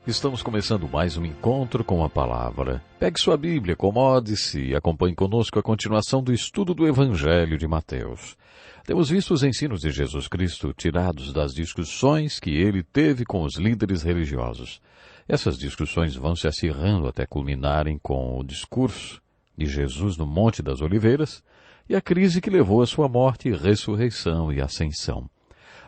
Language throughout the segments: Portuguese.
Estamos começando mais um encontro com a palavra. Pegue sua Bíblia, acomode-se e acompanhe conosco a continuação do estudo do Evangelho de Mateus. Temos visto os ensinos de Jesus Cristo tirados das discussões que ele teve com os líderes religiosos. Essas discussões vão se acirrando até culminarem com o discurso de Jesus no Monte das Oliveiras e a crise que levou à sua morte, ressurreição e ascensão.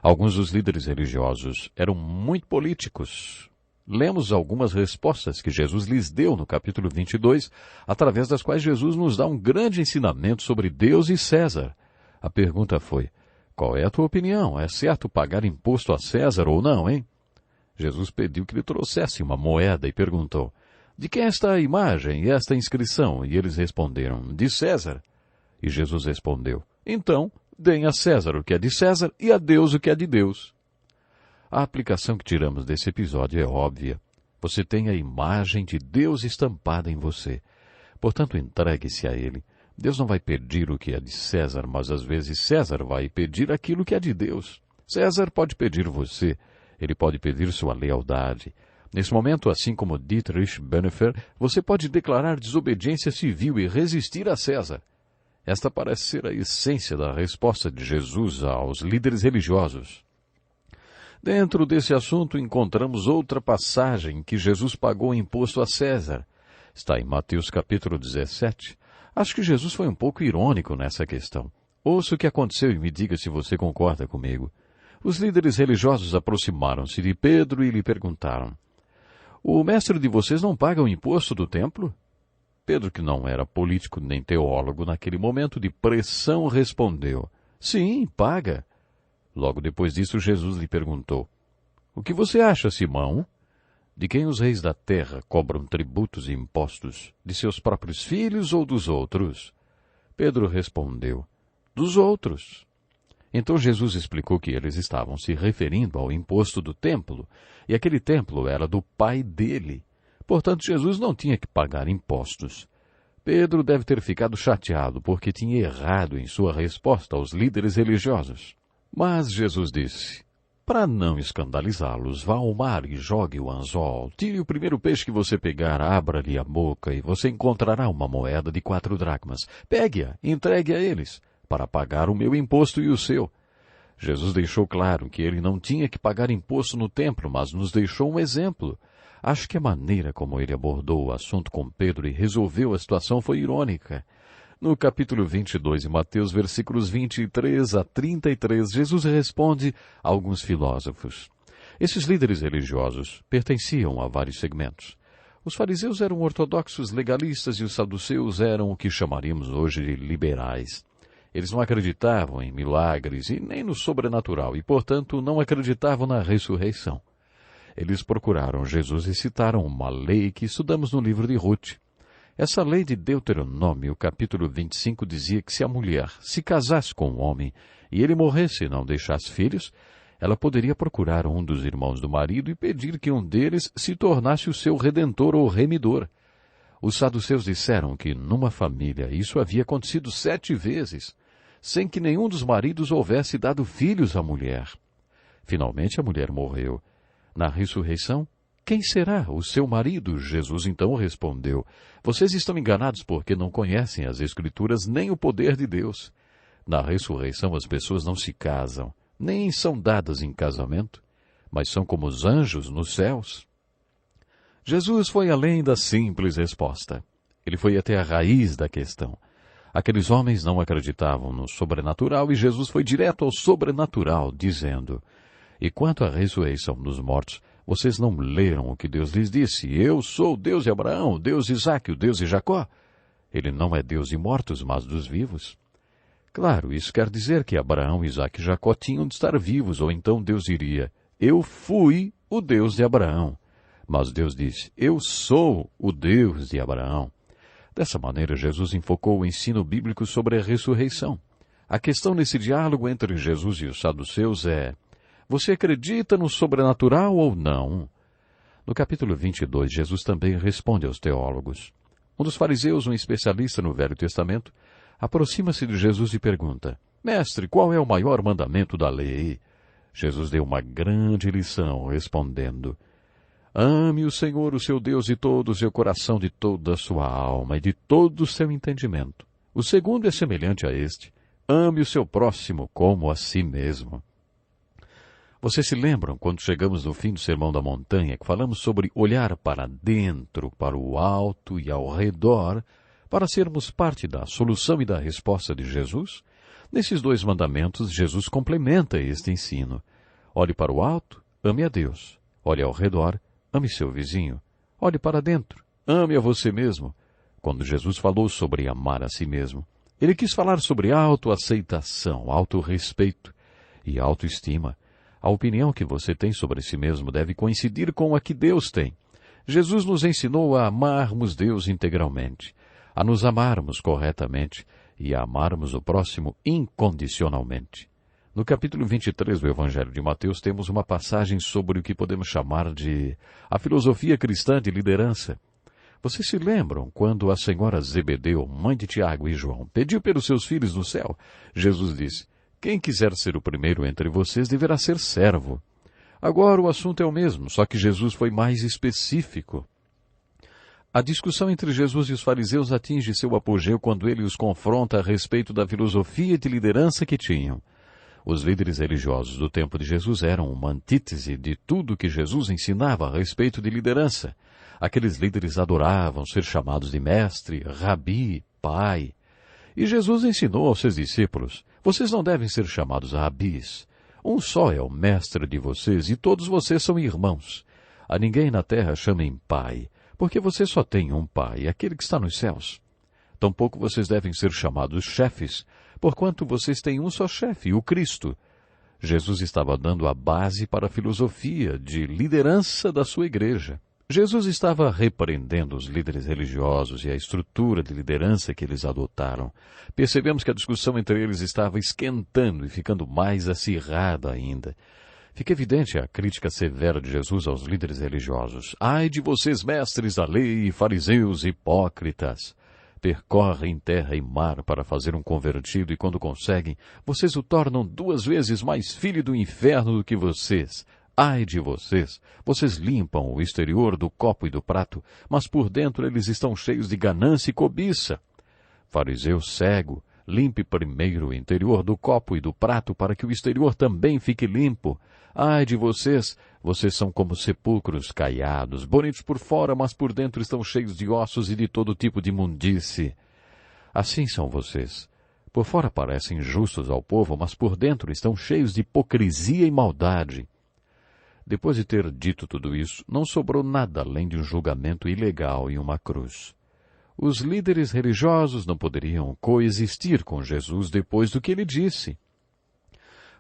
Alguns dos líderes religiosos eram muito políticos. Lemos algumas respostas que Jesus lhes deu no capítulo 22, através das quais Jesus nos dá um grande ensinamento sobre Deus e César. A pergunta foi: qual é a tua opinião? É certo pagar imposto a César ou não, hein? Jesus pediu que lhe trouxesse uma moeda e perguntou: de quem é esta imagem e esta inscrição? E eles responderam: de César. E Jesus respondeu: então, deem a César o que é de César e a Deus o que é de Deus. A aplicação que tiramos desse episódio é óbvia. Você tem a imagem de Deus estampada em você. Portanto, entregue-se a Ele. Deus não vai pedir o que é de César, mas às vezes César vai pedir aquilo que é de Deus. César pode pedir você. Ele pode pedir sua lealdade. Nesse momento, assim como Dietrich Bonhoeffer, você pode declarar desobediência civil e resistir a César. Esta parece ser a essência da resposta de Jesus aos líderes religiosos. Dentro desse assunto encontramos outra passagem em que Jesus pagou imposto a César. Está em Mateus capítulo 17. Acho que Jesus foi um pouco irônico nessa questão. Ouça o que aconteceu e me diga se você concorda comigo. Os líderes religiosos aproximaram-se de Pedro e lhe perguntaram: o mestre de vocês não paga o imposto do templo? Pedro, que não era político nem teólogo naquele momento de pressão, respondeu: sim, paga. Logo depois disso, Jesus lhe perguntou: o que você acha, Simão? De quem os reis da terra cobram tributos e impostos? De seus próprios filhos ou dos outros? Pedro respondeu: dos outros. Então Jesus explicou que eles estavam se referindo ao imposto do templo, e aquele templo era do pai dele. Portanto, Jesus não tinha que pagar impostos. Pedro deve ter ficado chateado porque tinha errado em sua resposta aos líderes religiosos. Mas Jesus disse: para não escandalizá-los, vá ao mar e jogue o anzol. Tire o primeiro peixe que você pegar, abra-lhe a boca e você encontrará uma moeda de 4 dracmas. Pegue-a, entregue a eles, para pagar o meu imposto e o seu. Jesus deixou claro que ele não tinha que pagar imposto no templo, mas nos deixou um exemplo. Acho que a maneira como ele abordou o assunto com Pedro e resolveu a situação foi irônica. No capítulo 22 de Mateus, versículos 23 a 33, Jesus responde a alguns filósofos. Esses líderes religiosos pertenciam a vários segmentos. Os fariseus eram ortodoxos legalistas e os saduceus eram o que chamaríamos hoje de liberais. Eles não acreditavam em milagres e nem no sobrenatural e, portanto, não acreditavam na ressurreição. Eles procuraram Jesus e citaram uma lei que estudamos no livro de Ruth. Essa lei de Deuteronômio, capítulo 25, dizia que se a mulher se casasse com um homem e ele morresse e não deixasse filhos, ela poderia procurar um dos irmãos do marido e pedir que um deles se tornasse o seu redentor ou remidor. Os saduceus disseram que numa família isso havia acontecido 7 vezes, sem que nenhum dos maridos houvesse dado filhos à mulher. Finalmente a mulher morreu. Na ressurreição, quem será o seu marido? Jesus então respondeu: vocês estão enganados porque não conhecem as Escrituras nem o poder de Deus. Na ressurreição as pessoas não se casam, nem são dadas em casamento, mas são como os anjos nos céus. Jesus foi além da simples resposta. Ele foi até a raiz da questão. Aqueles homens não acreditavam no sobrenatural e Jesus foi direto ao sobrenatural, dizendo: e quanto à ressurreição dos mortos, vocês não leram o que Deus lhes disse? Eu sou o Deus de Abraão, o Deus de Isaque, o Deus de Jacó. Ele não é Deus de mortos, mas dos vivos. Claro, isso quer dizer que Abraão, Isaque e Jacó tinham de estar vivos, ou então Deus diria: eu fui o Deus de Abraão. Mas Deus disse: eu sou o Deus de Abraão. Dessa maneira, Jesus enfocou o ensino bíblico sobre a ressurreição. A questão nesse diálogo entre Jesus e os saduceus é: você acredita no sobrenatural ou não? No capítulo 22, Jesus também responde aos teólogos. Um dos fariseus, um especialista no Velho Testamento, aproxima-se de Jesus e pergunta: mestre, qual é o maior mandamento da lei? Jesus deu uma grande lição, respondendo: Ame o Senhor, o seu Deus, de todo o seu coração, de toda a sua alma e de todo o seu entendimento. O segundo é semelhante a este. Ame o seu próximo como a si mesmo. Vocês se lembram, quando chegamos no fim do Sermão da Montanha, que falamos sobre olhar para dentro, para o alto e ao redor, para sermos parte da solução e da resposta de Jesus? Nesses 2 mandamentos, Jesus complementa este ensino. Olhe para o alto, ame a Deus. Olhe ao redor, ame seu vizinho. Olhe para dentro, ame a você mesmo. Quando Jesus falou sobre amar a si mesmo, ele quis falar sobre autoaceitação, autorrespeito e autoestima. A opinião que você tem sobre si mesmo deve coincidir com a que Deus tem. Jesus nos ensinou a amarmos Deus integralmente, a nos amarmos corretamente e a amarmos o próximo incondicionalmente. No capítulo 23 do Evangelho de Mateus temos uma passagem sobre o que podemos chamar de a filosofia cristã de liderança. Vocês se lembram quando a senhora Zebedeu, mãe de Tiago e João, pediu pelos seus filhos no céu? Jesus disse: quem quiser ser o primeiro entre vocês deverá ser servo. Agora o assunto é o mesmo, só que Jesus foi mais específico. A discussão entre Jesus e os fariseus atinge seu apogeu quando ele os confronta a respeito da filosofia de liderança que tinham. Os líderes religiosos do tempo de Jesus eram uma antítese de tudo que Jesus ensinava a respeito de liderança. Aqueles líderes adoravam ser chamados de mestre, rabi, pai. E Jesus ensinou aos seus discípulos: vocês não devem ser chamados rabis. Um só é o mestre de vocês e todos vocês são irmãos. A ninguém na terra chamem pai, porque você só tem um pai, aquele que está nos céus. Tampouco vocês devem ser chamados chefes, porquanto vocês têm um só chefe, o Cristo. Jesus estava dando a base para a filosofia de liderança da sua igreja. Jesus estava repreendendo os líderes religiosos e a estrutura de liderança que eles adotaram. Percebemos que a discussão entre eles estava esquentando e ficando mais acirrada ainda. Fica evidente a crítica severa de Jesus aos líderes religiosos. Ai de vocês, mestres da lei, fariseus hipócritas! Percorrem terra e mar para fazer um convertido e quando conseguem, vocês o tornam 2 vezes mais filho do inferno do que vocês. Ai de vocês! Vocês limpam o exterior do copo e do prato, mas por dentro eles estão cheios de ganância e cobiça. Fariseu cego, limpe primeiro o interior do copo e do prato para que o exterior também fique limpo. Ai de vocês! Vocês são como sepulcros caiados, bonitos por fora, mas por dentro estão cheios de ossos e de todo tipo de imundície. Assim são vocês. Por fora parecem justos ao povo, mas por dentro estão cheios de hipocrisia e maldade. Depois de ter dito tudo isso, não sobrou nada além de um julgamento ilegal e uma cruz. Os líderes religiosos não poderiam coexistir com Jesus depois do que ele disse.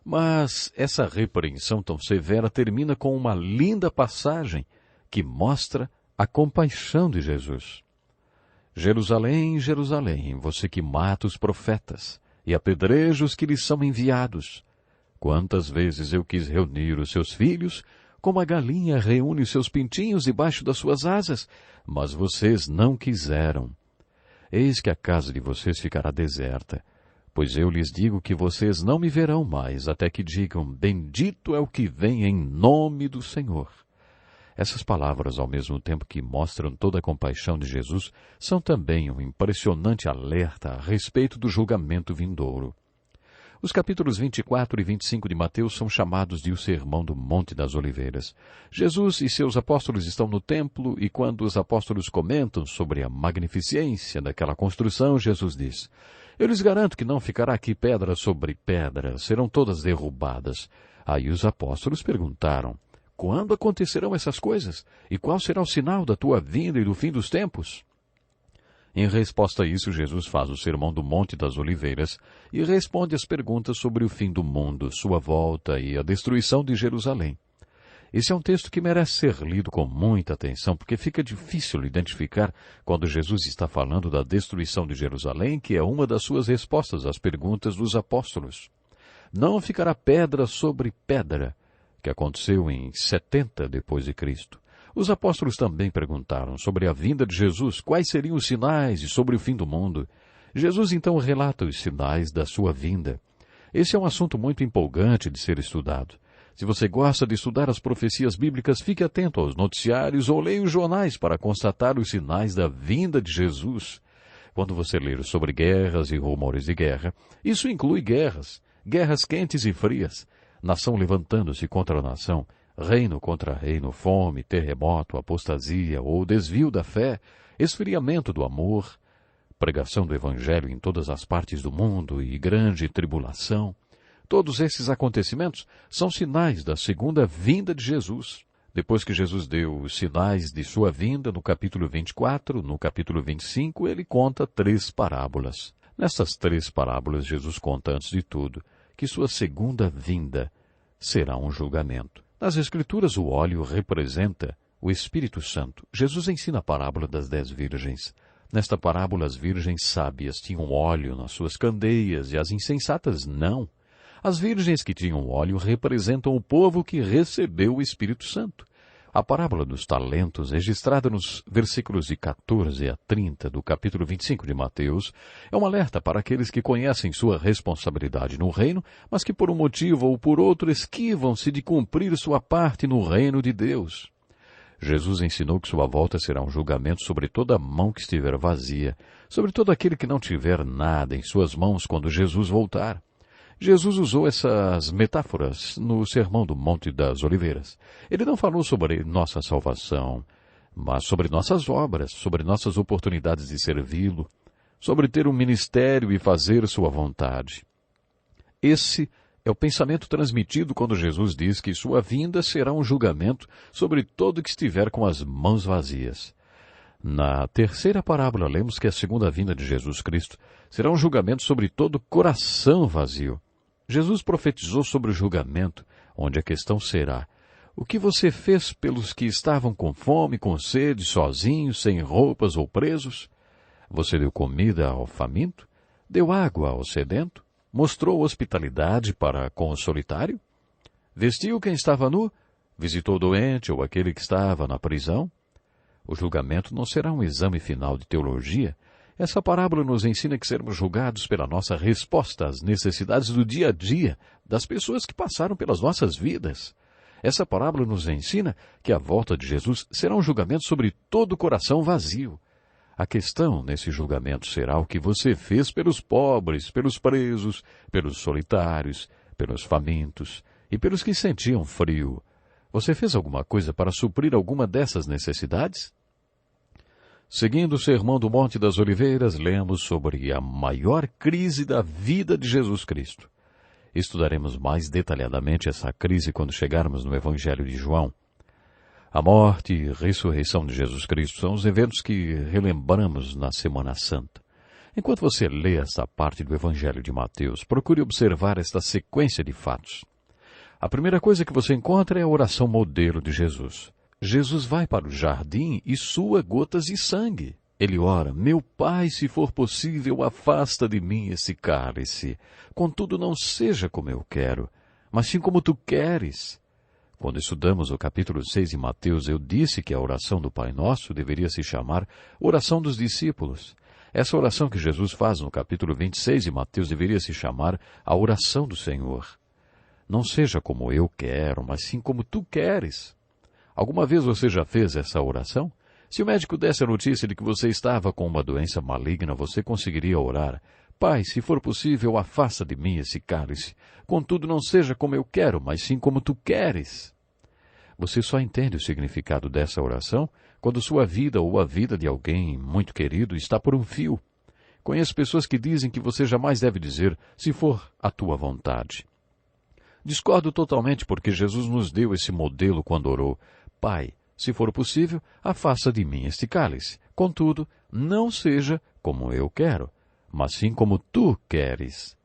Mas essa repreensão tão severa termina com uma linda passagem que mostra a compaixão de Jesus. Jerusalém, Jerusalém, você que mata os profetas e apedreja os que lhes são enviados. Quantas vezes eu quis reunir os seus filhos, como a galinha reúne os seus pintinhos debaixo das suas asas, mas vocês não quiseram. Eis que a casa de vocês ficará deserta, pois eu lhes digo que vocês não me verão mais, até que digam, bendito é o que vem em nome do Senhor. Essas palavras, ao mesmo tempo que mostram toda a compaixão de Jesus, são também um impressionante alerta a respeito do julgamento vindouro. Os capítulos 24 e 25 de Mateus são chamados de o Sermão do Monte das Oliveiras. Jesus e seus apóstolos estão no templo e quando os apóstolos comentam sobre a magnificência daquela construção, Jesus diz: eu lhes garanto que não ficará aqui pedra sobre pedra, serão todas derrubadas. Aí os apóstolos perguntaram: quando acontecerão essas coisas? E qual será o sinal da tua vinda e do fim dos tempos? Em resposta a isso, Jesus faz o Sermão do Monte das Oliveiras e responde às perguntas sobre o fim do mundo, sua volta e a destruição de Jerusalém. Esse é um texto que merece ser lido com muita atenção, porque fica difícil identificar quando Jesus está falando da destruição de Jerusalém, que é uma das suas respostas às perguntas dos apóstolos. Não ficará pedra sobre pedra, que aconteceu em 70 depois de Cristo. Os apóstolos também perguntaram sobre a vinda de Jesus, quais seriam os sinais e sobre o fim do mundo. Jesus então relata os sinais da sua vinda. Esse é um assunto muito empolgante de ser estudado. Se você gosta de estudar as profecias bíblicas, fique atento aos noticiários ou leia os jornais para constatar os sinais da vinda de Jesus. Quando você ler sobre guerras e rumores de guerra, isso inclui guerras quentes e frias, nação levantando-se contra nação, reino contra reino, fome, terremoto, apostasia ou desvio da fé, esfriamento do amor, pregação do Evangelho em todas as partes do mundo e grande tribulação. Todos esses acontecimentos são sinais da segunda vinda de Jesus. Depois que Jesus deu os sinais de sua vinda, no capítulo 24, no capítulo 25, ele conta 3 parábolas. Nessas 3 parábolas, Jesus conta, antes de tudo, que sua segunda vinda será um julgamento. Nas Escrituras, o óleo representa o Espírito Santo. Jesus ensina a parábola das 10 virgens. Nesta parábola, as virgens sábias tinham óleo nas suas candeias e as insensatas não. As virgens que tinham óleo representam o povo que recebeu o Espírito Santo. A parábola dos talentos, registrada nos versículos de 14 a 30 do capítulo 25 de Mateus, é um alerta para aqueles que conhecem sua responsabilidade no reino, mas que por um motivo ou por outro esquivam-se de cumprir sua parte no reino de Deus. Jesus ensinou que sua volta será um julgamento sobre toda a mão que estiver vazia, sobre todo aquele que não tiver nada em suas mãos quando Jesus voltar. Jesus usou essas metáforas no Sermão do Monte das Oliveiras. Ele não falou sobre nossa salvação, mas sobre nossas obras, sobre nossas oportunidades de servi-lo, sobre ter um ministério e fazer sua vontade. Esse é o pensamento transmitido quando Jesus diz que sua vinda será um julgamento sobre todo que estiver com as mãos vazias. Na terceira parábola, lemos que a segunda vinda de Jesus Cristo será um julgamento sobre todo coração vazio. Jesus profetizou sobre o julgamento, onde a questão será: o que você fez pelos que estavam com fome, com sede, sozinhos, sem roupas ou presos? Você deu comida ao faminto? Deu água ao sedento? Mostrou hospitalidade para com o solitário? Vestiu quem estava nu? Visitou o doente ou aquele que estava na prisão? O julgamento não será um exame final de teologia. Essa parábola nos ensina que seremos julgados pela nossa resposta às necessidades do dia a dia das pessoas que passaram pelas nossas vidas. Essa parábola nos ensina que a volta de Jesus será um julgamento sobre todo o coração vazio. A questão nesse julgamento será o que você fez pelos pobres, pelos presos, pelos solitários, pelos famintos e pelos que sentiam frio. Você fez alguma coisa para suprir alguma dessas necessidades? Seguindo o Sermão do Monte das Oliveiras, lemos sobre a maior crise da vida de Jesus Cristo. Estudaremos mais detalhadamente essa crise quando chegarmos no Evangelho de João. A morte e ressurreição de Jesus Cristo são os eventos que relembramos na Semana Santa. Enquanto você lê esta parte do Evangelho de Mateus, procure observar esta sequência de fatos. A primeira coisa que você encontra é a oração modelo de Jesus. Jesus vai para o jardim e sua gotas de sangue. Ele ora: meu Pai, se for possível, afasta de mim esse cálice. Contudo, não seja como eu quero, mas sim como tu queres. Quando estudamos o capítulo 6 de Mateus, eu disse que a oração do Pai Nosso deveria se chamar oração dos discípulos. Essa oração que Jesus faz no capítulo 26 de Mateus deveria se chamar a oração do Senhor. Não seja como eu quero, mas sim como tu queres. Alguma vez você já fez essa oração? Se o médico desse a notícia de que você estava com uma doença maligna, você conseguiria orar: Pai, se for possível, afasta de mim esse cálice. Contudo, não seja como eu quero, mas sim como tu queres. Você só entende o significado dessa oração quando sua vida ou a vida de alguém muito querido está por um fio. Conheço pessoas que dizem que você jamais deve dizer: se for a tua vontade. Discordo totalmente, porque Jesus nos deu esse modelo quando orou: Pai, se for possível, afasta de mim este cálice. Contudo, não seja como eu quero, mas sim como tu queres.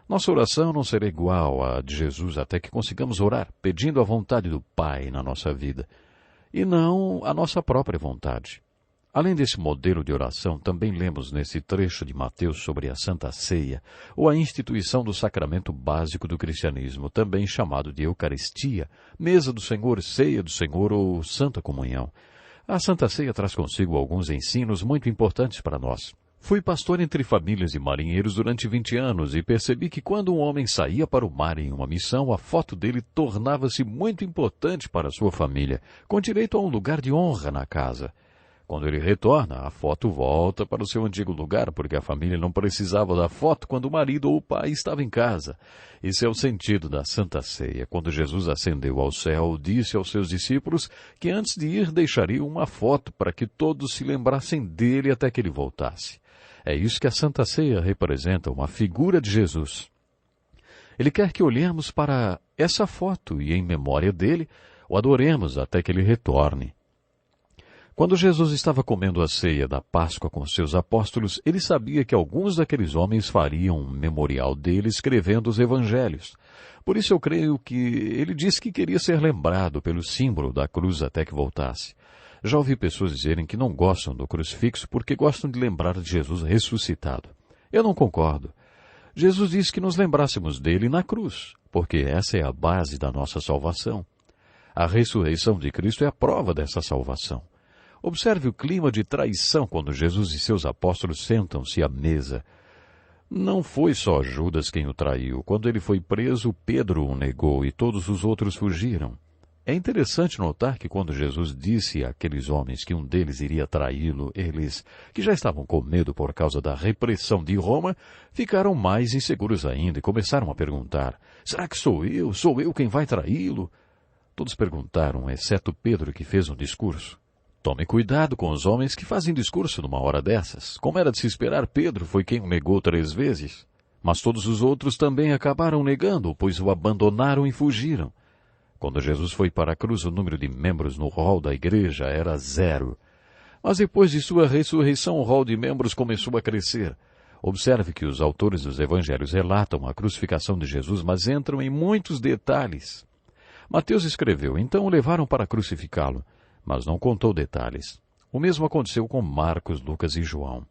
Nossa oração não será igual à de Jesus até que consigamos orar pedindo a vontade do Pai na nossa vida, e não a nossa própria vontade. Além desse modelo de oração, também lemos nesse trecho de Mateus sobre a Santa Ceia, ou a instituição do sacramento básico do cristianismo, também chamado de Eucaristia, mesa do Senhor, ceia do Senhor ou Santa Comunhão. A Santa Ceia traz consigo alguns ensinos muito importantes para nós. Fui pastor entre famílias de marinheiros durante 20 anos e percebi que quando um homem saía para o mar em uma missão, a foto dele tornava-se muito importante para sua família, com direito a um lugar de honra na casa. Quando ele retorna, a foto volta para o seu antigo lugar, porque a família não precisava da foto quando o marido ou o pai estava em casa. Esse é o sentido da Santa Ceia. Quando Jesus ascendeu ao céu, disse aos seus discípulos que antes de ir deixaria uma foto para que todos se lembrassem dele até que ele voltasse. É isso que a Santa Ceia representa, uma figura de Jesus. Ele quer que olhemos para essa foto e, em memória dele, o adoremos até que ele retorne. Quando Jesus estava comendo a ceia da Páscoa com seus apóstolos, ele sabia que alguns daqueles homens fariam um memorial dele escrevendo os evangelhos. Por isso eu creio que ele disse que queria ser lembrado pelo símbolo da cruz até que voltasse. Já ouvi pessoas dizerem que não gostam do crucifixo porque gostam de lembrar de Jesus ressuscitado. Eu não concordo. Jesus disse que nos lembrássemos dele na cruz, porque essa é a base da nossa salvação. A ressurreição de Cristo é a prova dessa salvação. Observe o clima de traição quando Jesus e seus apóstolos sentam-se à mesa. Não foi só Judas quem o traiu. Quando ele foi preso, Pedro o negou e todos os outros fugiram. É interessante notar que quando Jesus disse àqueles homens que um deles iria traí-lo, eles, que já estavam com medo por causa da repressão de Roma, ficaram mais inseguros ainda e começaram a perguntar: será que sou eu? Sou eu quem vai traí-lo? Todos perguntaram, exceto Pedro, que fez um discurso. Tome cuidado com os homens que fazem discurso numa hora dessas. Como era de se esperar, Pedro foi quem o negou 3 vezes. Mas todos os outros também acabaram negando, pois o abandonaram e fugiram. Quando Jesus foi para a cruz, o número de membros no rol da igreja era 0. Mas depois de sua ressurreição, o rol de membros começou a crescer. Observe que os autores dos evangelhos relatam a crucificação de Jesus, mas entram em muitos detalhes. Mateus escreveu: então o levaram para crucificá-lo, mas não contou detalhes. O mesmo aconteceu com Marcos, Lucas e João.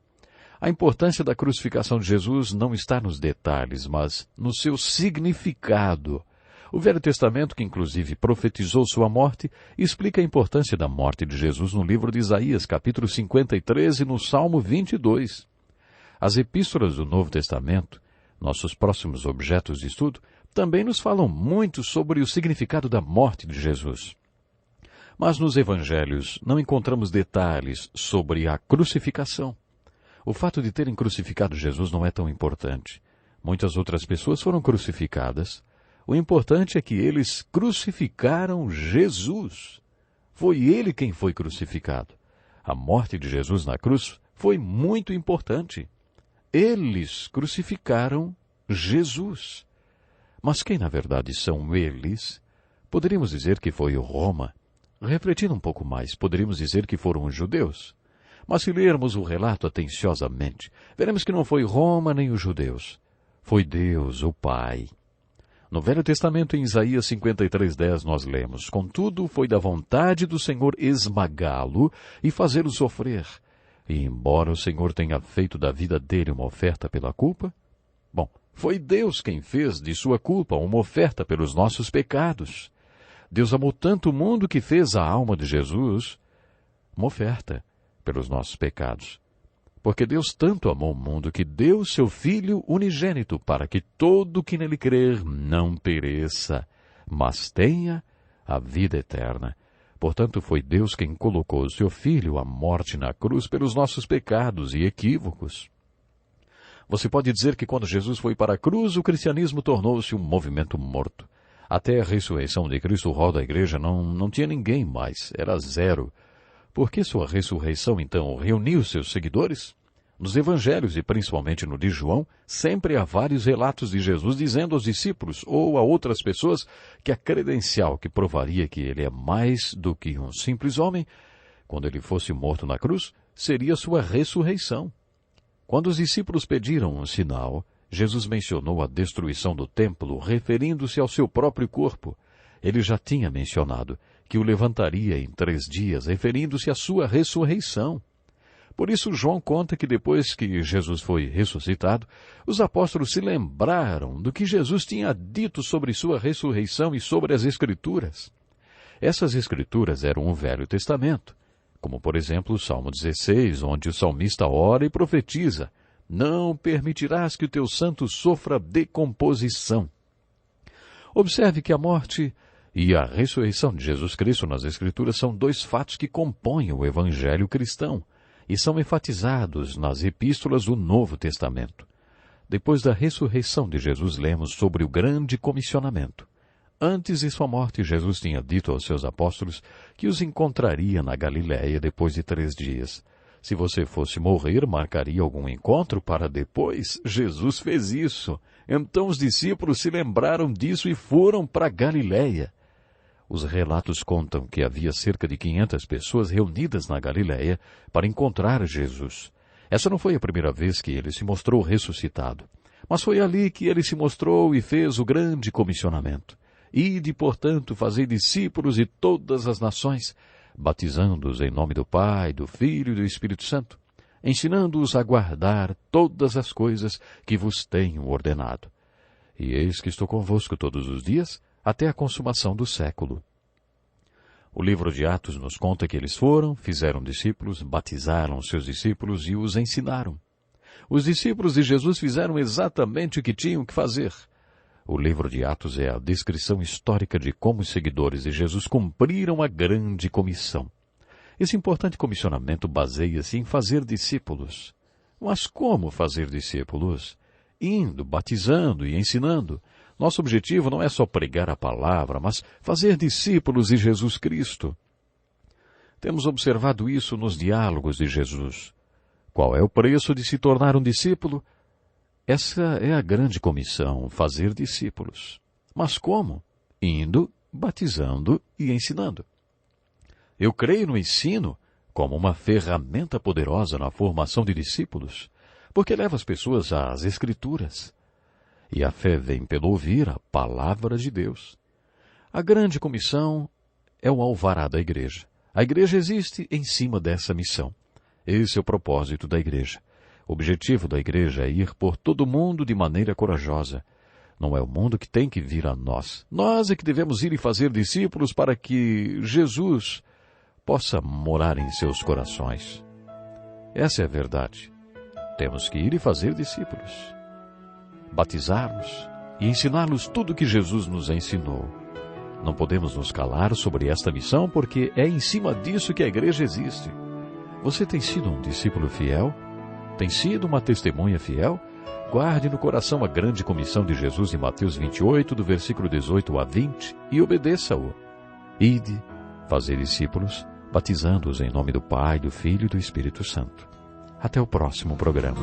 A importância da crucificação de Jesus não está nos detalhes, mas no seu significado. O Velho Testamento, que inclusive profetizou sua morte, explica a importância da morte de Jesus no livro de Isaías, capítulo 53 e no Salmo 22. As epístolas do Novo Testamento, nossos próximos objetos de estudo, também nos falam muito sobre o significado da morte de Jesus. Mas nos evangelhos não encontramos detalhes sobre a crucificação. O fato de terem crucificado Jesus não é tão importante. Muitas outras pessoas foram crucificadas. O importante é que eles crucificaram Jesus. Foi ele quem foi crucificado. A morte de Jesus na cruz foi muito importante. Eles crucificaram Jesus. Mas quem na verdade são eles? Poderíamos dizer que foi Roma. Refletindo um pouco mais, poderíamos dizer que foram os judeus. Mas se lermos o relato atenciosamente, veremos que não foi Roma nem os judeus. Foi Deus, o Pai. No Velho Testamento, em Isaías 53:10, nós lemos: contudo, foi da vontade do Senhor esmagá-lo e fazê-lo sofrer. E embora o Senhor tenha feito da vida dele uma oferta pela culpa, foi Deus quem fez de sua culpa uma oferta pelos nossos pecados. Deus amou tanto o mundo que fez a alma de Jesus uma oferta pelos nossos pecados. Porque Deus tanto amou o mundo que deu seu Filho unigênito para que todo que nele crer não pereça, mas tenha a vida eterna. Portanto, foi Deus quem colocou o seu Filho à morte na cruz pelos nossos pecados e equívocos. Você pode dizer que quando Jesus foi para a cruz, o cristianismo tornou-se um movimento morto. Até a ressurreição de Cristo, o rol da igreja não tinha ninguém mais, era 0. Por que sua ressurreição, então, reuniu seus seguidores? Nos evangelhos, e principalmente no de João, sempre há vários relatos de Jesus dizendo aos discípulos ou a outras pessoas que a credencial que provaria que ele é mais do que um simples homem, quando ele fosse morto na cruz, seria sua ressurreição. Quando os discípulos pediram um sinal, Jesus mencionou a destruição do templo, referindo-se ao seu próprio corpo. Ele já tinha mencionado que o levantaria em 3 dias, referindo-se à sua ressurreição. Por isso, João conta que depois que Jesus foi ressuscitado, os apóstolos se lembraram do que Jesus tinha dito sobre sua ressurreição e sobre as Escrituras. Essas Escrituras eram o Velho Testamento. como por exemplo o Salmo 16, onde o salmista ora e profetiza: não permitirás que o teu santo sofra decomposição. Observe que a morte e a ressurreição de Jesus Cristo nas Escrituras são dois fatos que compõem o Evangelho cristão e são enfatizados nas epístolas do Novo Testamento. Depois da ressurreição de Jesus, lemos sobre o grande comissionamento. Antes de sua morte, Jesus tinha dito aos seus apóstolos que os encontraria na Galiléia depois de 3 dias. Se você fosse morrer, marcaria algum encontro para depois? Jesus fez isso. Então os discípulos se lembraram disso e foram para Galiléia. Os relatos contam que havia cerca de 500 pessoas reunidas na Galiléia para encontrar Jesus. Essa não foi a primeira vez que ele se mostrou ressuscitado, mas foi ali que ele se mostrou e fez o grande comissionamento. Ide, portanto, fazei discípulos de todas as nações, batizando-os em nome do Pai, do Filho e do Espírito Santo, ensinando-os a guardar todas as coisas que vos tenho ordenado. E eis que estou convosco todos os dias, até a consumação do século. O livro de Atos nos conta que eles foram, fizeram discípulos, batizaram seus discípulos e os ensinaram. Os discípulos de Jesus fizeram exatamente o que tinham que fazer. O livro de Atos é a descrição histórica de como os seguidores de Jesus cumpriram a grande comissão. Esse importante comissionamento baseia-se em fazer discípulos. Mas como fazer discípulos? Indo, batizando e ensinando. Nosso objetivo não é só pregar a palavra, mas fazer discípulos de Jesus Cristo. Temos observado isso nos diálogos de Jesus. Qual é o preço de se tornar um discípulo? Essa é a grande comissão, fazer discípulos. Mas como? Indo, batizando e ensinando. Eu creio no ensino como uma ferramenta poderosa na formação de discípulos, porque leva as pessoas às Escrituras. E a fé vem pelo ouvir a palavra de Deus. A grande comissão é o alvará da igreja. A igreja existe em cima dessa missão. Esse é o propósito da igreja. O objetivo da igreja é ir por todo o mundo de maneira corajosa. Não é o mundo que tem que vir a nós. Nós é que devemos ir e fazer discípulos para que Jesus possa morar em seus corações. Essa é a verdade. Temos que ir e fazer discípulos. Batizá-los e ensinar-los tudo o que Jesus nos ensinou. Não podemos nos calar sobre esta missão porque é em cima disso que a igreja existe. Você tem sido um discípulo fiel? Tem sido uma testemunha fiel? Guarde no coração a grande comissão de Jesus em Mateus 28, do versículo 18 a 20, e obedeça-o. Ide, fazei discípulos, batizando-os em nome do Pai, do Filho e do Espírito Santo. Até o próximo programa.